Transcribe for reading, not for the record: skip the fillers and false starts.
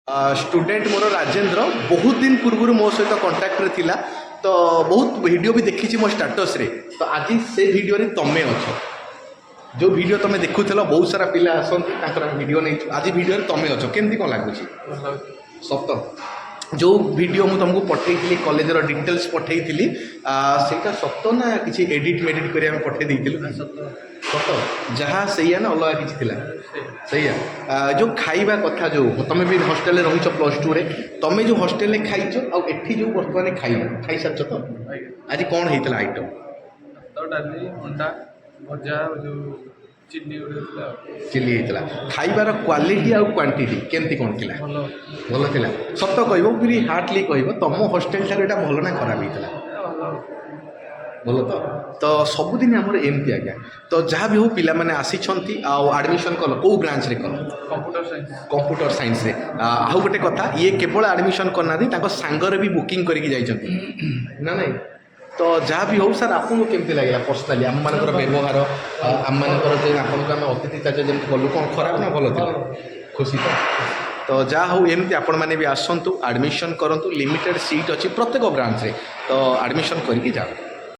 Student मोर राजेंद्र बहुत दिन पूर्व मो सहित कंटाक्ट रे थिला तो बहुत वीडियो भी देखी मो स्टाटस रे तो आज से वीडियो रे तमें अच्छ जो वीडियो तुम देखुल बहुत सारा पिला आसती वीडियो नहीं आज वीडियो तमें अच्छ केमती कौन लगुच सत जो वीडियो मुझे तुमको पठेई कॉलेजर डिटेल्स पठेई सेटा सत ना किसी एडिट मेडिट कर पठे सत जहाँ सैया ना अलग किसी सैया जो खाइबा कथा जो तुम भी हॉस्टेल रही प्लस टू रे तुम जो हॉस्टेल खाइच आठी जो बर्तमान खाइबा खाई सारच तो आज कौन होता आइटम डाली अंडा भजा जो चिल्ली चिल्ली होता खाइबार क्वालिटी आउ क्वांटिटी केमती कौन थी भल थी सत कह पूरी हार्टली कह तुम हॉस्टेल ठार यहाँ भल ना खराब होता भल तो सबुदिन आमर एमती आज्ञा तो जहाँ भी हो पिला माने आसी आडमिशन कल कौ ब्रांच रे कल कंप्यूटर साइंस रे आउ गोटे कथा ये केवल आडमिशन करना सांगर भी बुकिंग करके जाइछन्ती ना नहीं तो जहाँ भी हो सर आपको केमती लगे पर्सनाली आम मान व्यवहार आम मान आपको आम अतिथि जमी कलु कौन खराब ना भल था खुशी तो जहाँ हो एमती आपण मैंने भी आसतु आडमिशन करूँ लिमिटेड सीट अच्छी प्रत्येक ब्रांच रे तो आडमिशन करके जाओ।